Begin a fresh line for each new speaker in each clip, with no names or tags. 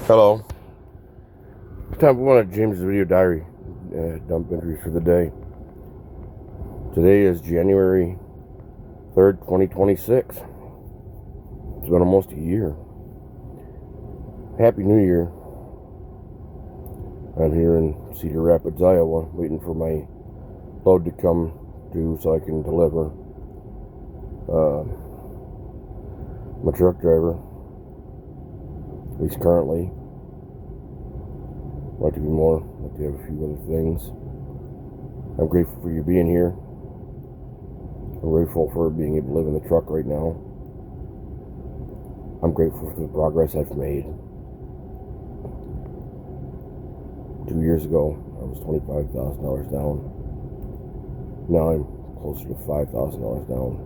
Hello. Time for one of James' video diary dump entries for the day. Today is January 3rd, 2026. It's been almost a year. Happy New Year. I'm here in Cedar Rapids, Iowa, waiting for my load to come due so I can deliver. I'm a truck driver, at least currently. Like to be more, like to have a few other things. I'm grateful for you being here. I'm grateful for being able to live in the truck right now. I'm grateful for the progress I've made. 2 years ago, I was $25,000 down. Now I'm closer to $5,000 down.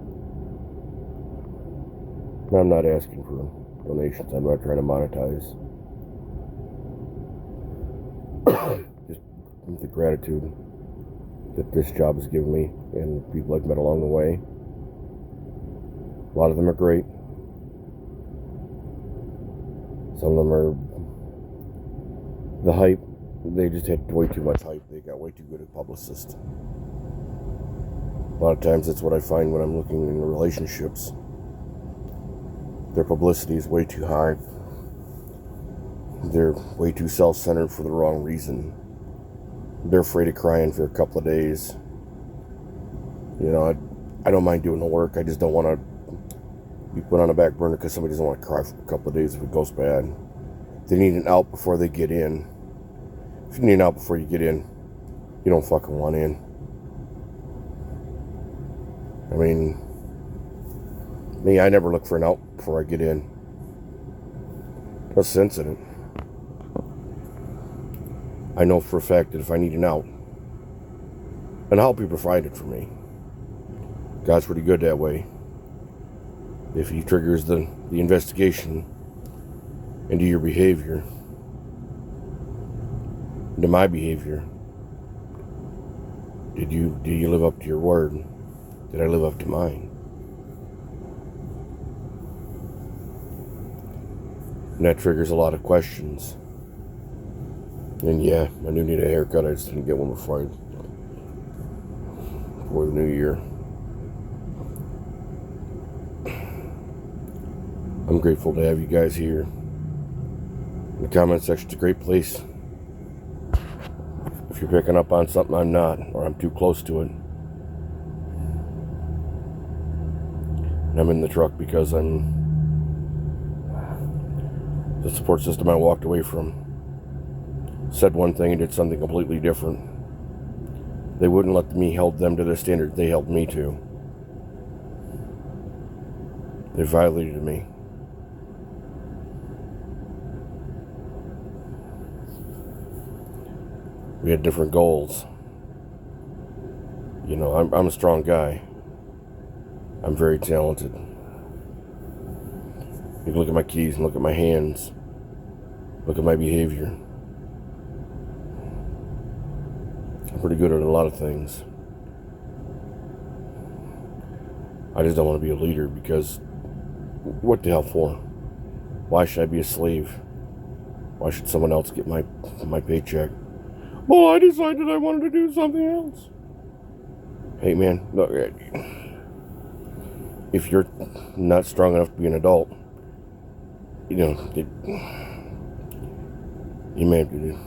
Now I'm not asking for donations. I'm not trying to monetize. Just the gratitude that this job has given me and people I've met along the way. A lot of them are great. Some of them are the hype. They just had way too much hype. They got way too good at publicists. A lot of times that's what I find when I'm looking in relationships. Their publicity is way too high. They're way too self-centered for the wrong reason. They're afraid of crying for a couple of days. You know, I don't mind doing the work. I just don't want to be put on a back burner because somebody doesn't want to cry for a couple of days if it goes bad. They need an out before they get in. If you need an out before you get in, you don't fucking want in. I mean, me, I never look for an out before I get in. No sense in it. I know for a fact that if I need an out, and I'll be provided for me. God's pretty good that way. If he triggers the investigation into your behavior, into my behavior, did you live up to your word? Did I live up to mine? And that triggers a lot of questions. And yeah, I do need a haircut. I just didn't get one before the new year. I'm grateful to have you guys here. The comment section's a great place. If you're picking up on something I'm not, or I'm too close to it. And I'm in the truck because I'm the support system I walked away from said one thing and did something completely different. They wouldn't let me hold them to the standard they held me to. They violated me. We had different goals. You know, I'm a strong guy. I'm very talented. You can look at my keys and look at my hands. Look at my behavior. I'm pretty good at a lot of things. I just don't want to be a leader because what the hell for? Why should I be a slave? Why should someone else get my paycheck? Well, I decided I wanted to do something else. Hey man, look, if you're not strong enough to be an adult, you know, you may have to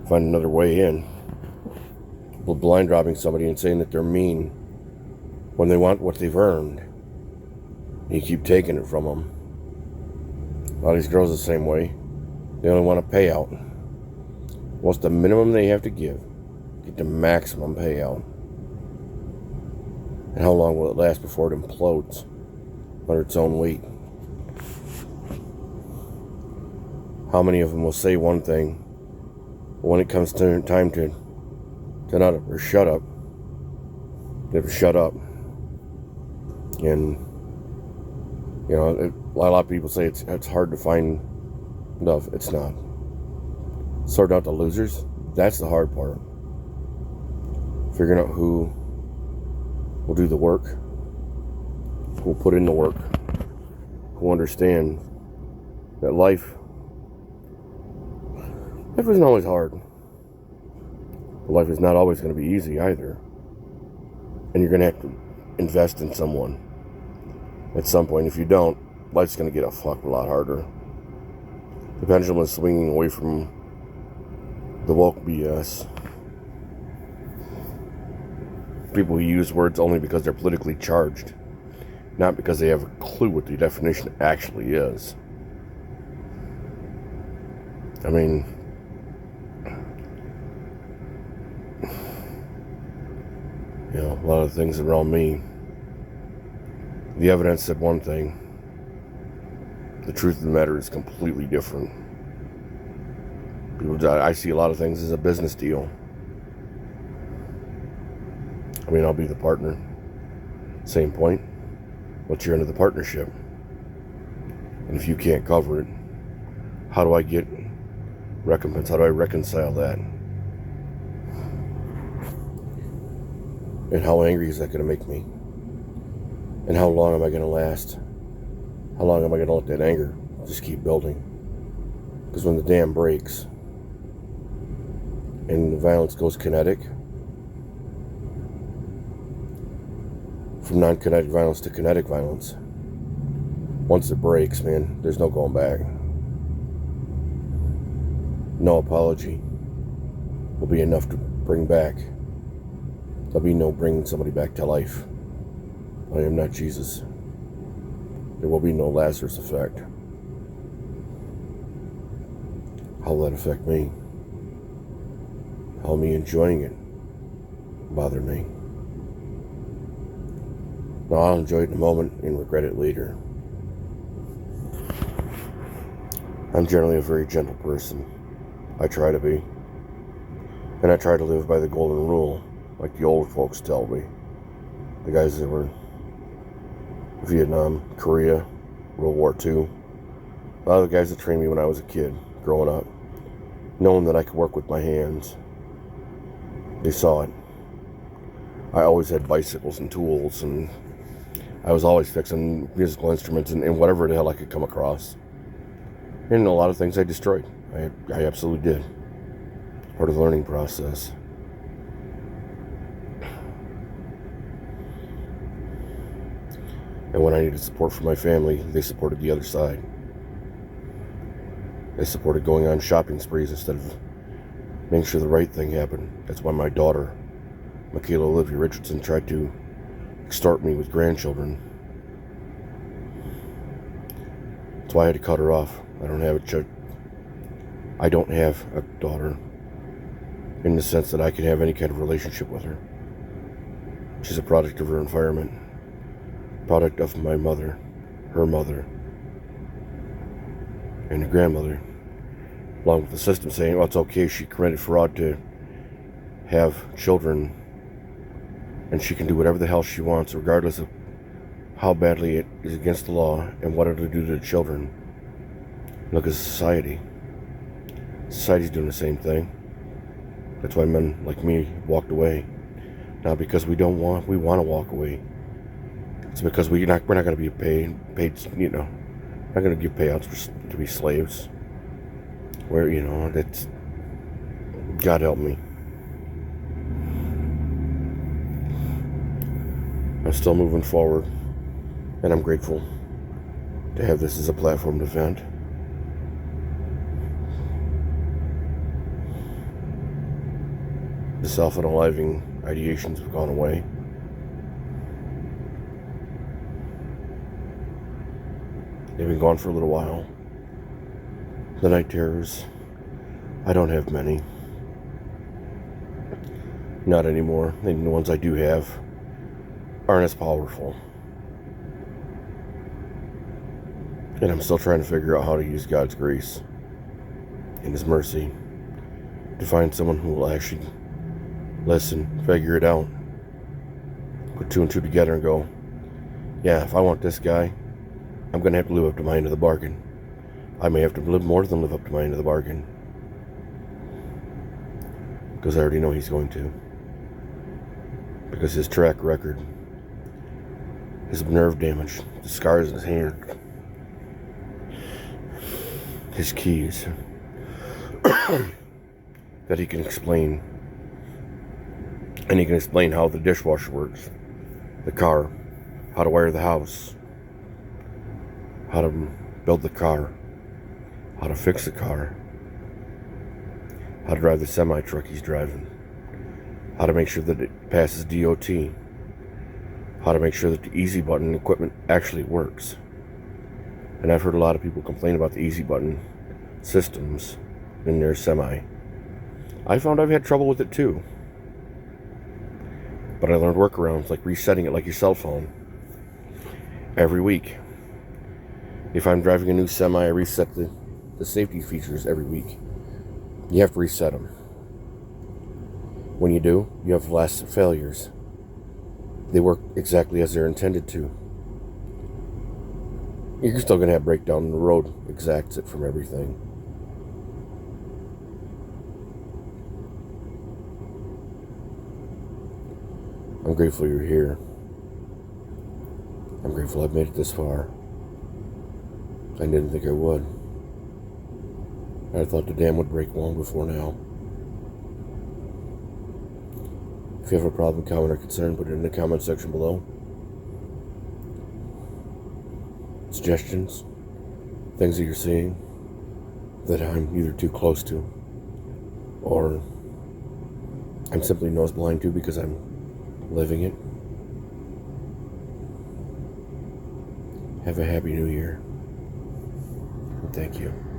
find another way in. People blind dropping somebody and saying that they're mean when they want what they've earned. And you keep taking it from them. A lot of these girls are the same way. They only want a payout. What's the minimum they have to give? Get the maximum payout. And how long will it last before it implodes under its own weight? How many of them will say one thing, but when it comes to time to not or shut up, they have to shut up. And you know, a lot of people say it's hard to find love. It's not. Sorting out the losers, that's the hard part. Figuring out who will do the work, who will put in the work, who understand that life Life isn't always hard. But life is not always going to be easy either. And you're going to have to invest in someone at some point. If you don't, life's going to get a fuck a lot harder. The pendulum is swinging away from the woke BS. People who use words only because they're politically charged, not because they have a clue what the definition actually is. I mean, a lot of things around me, the evidence said one thing. The truth of the matter is completely different. I see a lot of things as a business deal. I mean, I'll be the partner. Same point. What's your end of the partnership? And if you can't cover it, how do I get recompense? How do I reconcile that? And how angry is that going to make me? And how long am I going to last? How long am I going to let that anger just keep building? Because when the dam breaks and the violence goes kinetic, from non-kinetic violence to kinetic violence, once it breaks, man, there's no going back. No apology will be enough to bring back. There'll be no bringing somebody back to life. I am not Jesus. There will be no Lazarus effect. How will that affect me? How me enjoying it bother me? No, I'll enjoy it in a moment and regret it later. I'm generally a very gentle person. I try to be. And I try to live by the golden rule, like the old folks tell me. The guys that were Vietnam, Korea, World War II. A lot of the guys that trained me when I was a kid, growing up, knowing that I could work with my hands, they saw it. I always had bicycles and tools, and I was always fixing musical instruments and whatever the hell I could come across. And a lot of things I destroyed. I absolutely did. Part of the learning process. And when I needed support from my family, they supported the other side. They supported going on shopping sprees instead of making sure the right thing happened. That's why my daughter, Michaela Olivia Richardson, tried to extort me with grandchildren. That's why I had to cut her off. I don't have a daughter in the sense that I can have any kind of relationship with her. She's a product of her environment. Product of my mother, her mother, and her grandmother, along with the system saying, well, it's okay, she committed fraud to have children, and she can do whatever the hell she wants, regardless of how badly it is against the law and what it'll do to the children. Look at society. Society's doing the same thing. That's why men like me walked away. Not because we want to walk away. It's because we're not going to be paid, not going to give payouts to be slaves. Where, that's, God help me. I'm still moving forward, and I'm grateful to have this as a platform to vent. The self-unaliving ideations have gone away. They've been gone for a little while. The night terrors, I don't have many. Not anymore. And the ones I do have aren't as powerful. And I'm still trying to figure out how to use God's grace and His mercy to find someone who will actually listen, figure it out, put two and two together and go, yeah, if I want this guy, I'm going to have to live up to my end of the bargain. I may have to live more than live up to my end of the bargain. Because I already know he's going to. Because his track record, his nerve damage, the scars in his hand, his keys, that he can explain. And he can explain how the dishwasher works, the car, how to wire the house, how to build the car, how to fix the car, how to drive the semi-truck he's driving, how to make sure that it passes DOT, how to make sure that the easy button equipment actually works. And I've heard a lot of people complain about the easy button systems in their semi. I found I've had trouble with it too. But I learned workarounds like resetting it like your cell phone every week. If I'm driving a new semi, I reset the safety features every week. You have to reset them. When you do, you have less failures. They work exactly as they're intended to. You're still going to have breakdown, and the road exacts it from everything. I'm grateful you're here. I'm grateful I've made it this far. I didn't think I would. I thought the dam would break long before now. If you have a problem, comment, or concern, put it in the comment section below. Suggestions, things that you're seeing that I'm either too close to or I'm simply nose blind to because I'm living it. Have a happy new year. And thank you.